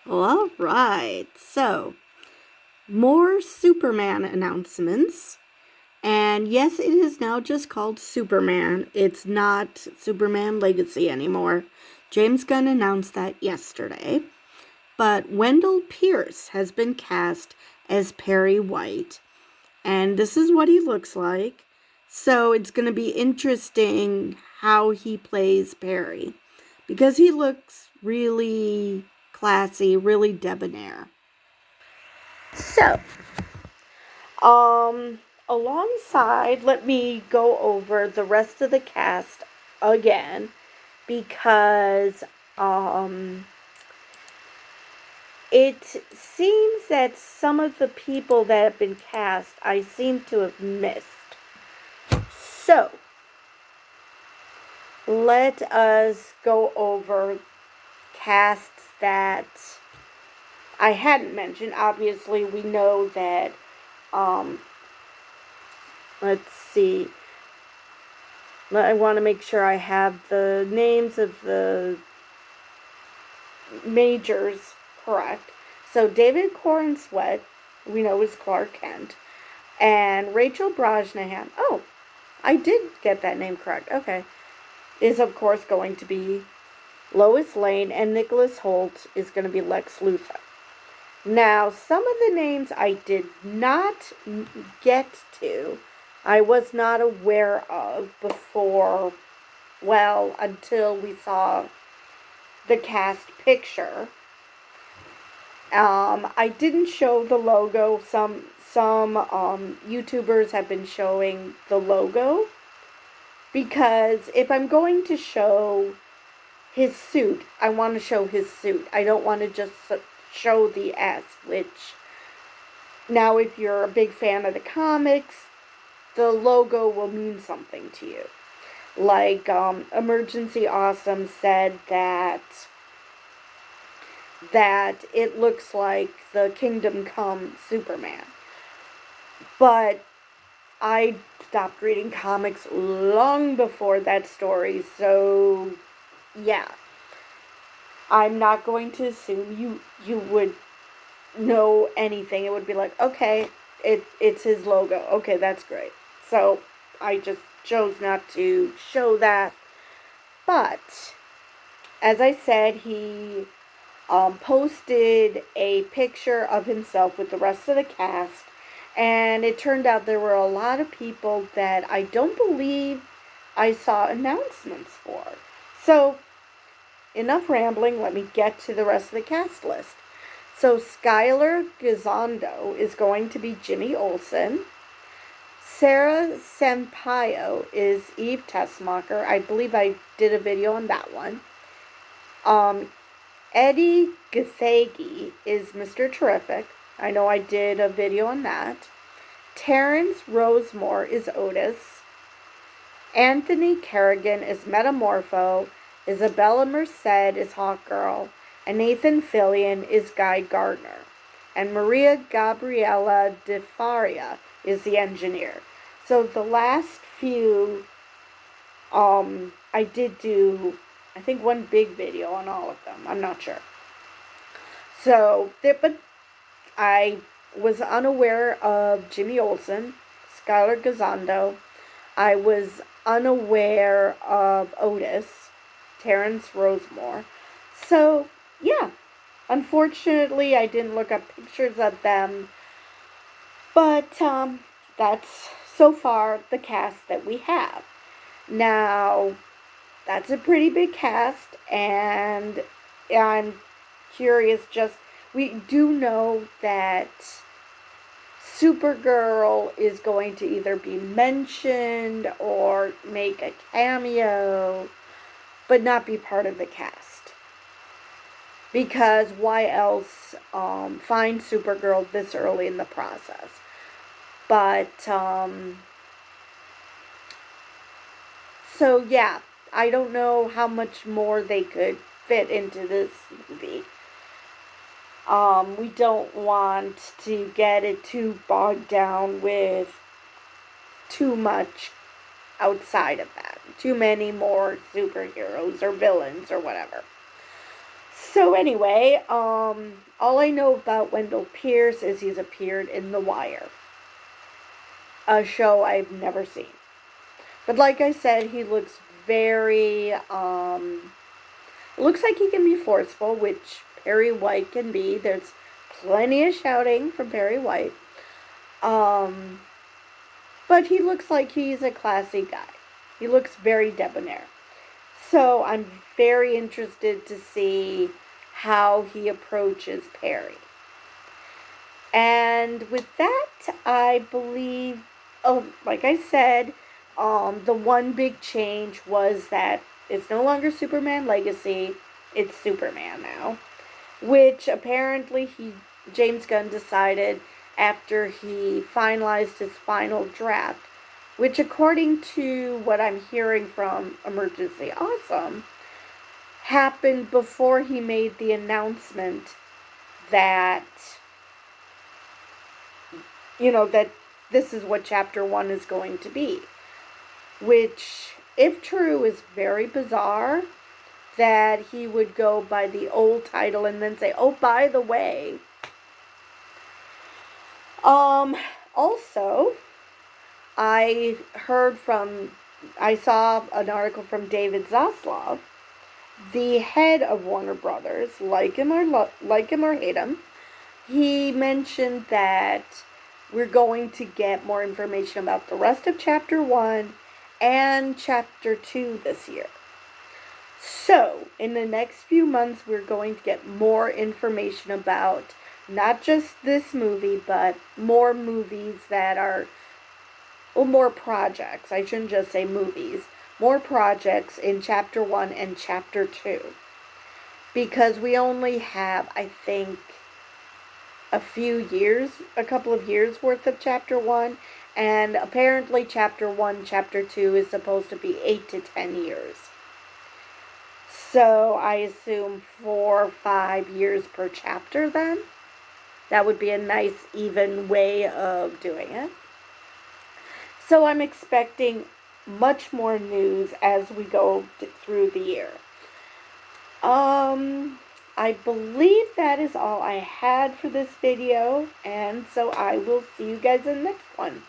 All right, so more Superman announcements. And yes, it is now just called Superman. It's not Superman Legacy anymore. James Gunn announced that yesterday. But Wendell Pierce has been cast as Perry White. And this is what he looks like. So it's going to be interesting how he plays Perry. Because he looks really classy, really debonair. So, alongside, let me go over the rest of the cast again because it seems that some of the people that have been cast I seem to have missed. So, let us go over casts that I hadn't mentioned. Obviously, we know that, let's see. I want to make sure I have the names of the majors correct. So, David Corn Sweat, we know is Clark Kent, and Rachel Brosnahan. Oh, I did get that name correct. Okay. Is, of course, going to be Lois Lane, and Nicholas Hoult is going to be Lex Luthor. Now, some of the names I did not get to, I was not aware of before, well, until we saw the cast picture. I didn't show the logo. Some YouTubers have been showing the logo because if I'm going to show his suit, I want to show his suit. I don't want to just show the S, which now if you're a big fan of the comics, the logo will mean something to you. Like Emergency Awesome said that it looks like the Kingdom Come Superman. But I stopped reading comics long before that story, so yeah. I'm not going to assume you would know anything. It would be like, okay, it's his logo. Okay, that's great. So I just chose not to show that. But as I said, he posted a picture of himself with the rest of the cast, and it turned out there were a lot of people that I don't believe I saw announcements for. So, enough rambling, let me get to the rest of the cast list. So, Skylar Gisondo is going to be Jimmy Olsen. Sarah Sampaio is Eve Tessmacher. I believe I did a video on that one. Eddie Gathegi is Mr. Terrific. I know I did a video on that. Terrence Rosemore is Otis. Anthony Kerrigan is Metamorpho. Isabella Merced is Hawkgirl. And Nathan Fillion is Guy Gardner. And Maria Gabriela De Faria is the engineer. So the last few, I did do, I think, one big video on all of them. I'm not sure. So, but I was unaware of Jimmy Olsen, Skylar Gisondo. I was unaware of Otis, Terrence Rosemore. So, yeah. Unfortunately, I didn't look up pictures of them. But that's so far the cast that we have. Now, that's a pretty big cast, and I'm curious we do know that Supergirl is going to either be mentioned or make a cameo, but not be part of the cast. Because why else find Supergirl this early in the process? But, so yeah, I don't know how much more they could fit into this movie. We don't want to get it too bogged down with too much outside of that. Too many more superheroes or villains or whatever. So anyway, all I know about Wendell Pierce is he's appeared in The Wire, a show I've never seen. But like I said, he looks very, looks like he can be forceful, which Perry White can be. There's plenty of shouting from Perry White. But he looks like he's a classy guy. He looks very debonair. So I'm very interested to see how he approaches Perry. And with that, I believe, oh, like I said, the one big change was that it's no longer Superman Legacy, it's Superman now. Which apparently James Gunn decided after he finalized his final draft, which according to what I'm hearing from Emergency Awesome, happened before he made the announcement that, that this is what Chapter 1 is going to be. Which, if true, is very bizarre, that he would go by the old title and then say, oh, by the way. Also, I saw an article from David Zaslav, the head of Warner Brothers, like him or hate him. He mentioned that we're going to get more information about the rest of Chapter 1 and Chapter 2 this year. So, in the next few months, we're going to get more information about not just this movie, but more movies that are, well, more projects. I shouldn't just say movies. More projects in Chapter 1 and Chapter 2. Because we only have, I think, a couple of years worth of Chapter 1. And apparently Chapter 1, Chapter 2 is supposed to be 8 to 10 years. So I assume 4 or 5 years per chapter then. That would be a nice even way of doing it. So I'm expecting much more news as we go through the year. I believe that is all I had for this video. And so I will see you guys in the next one.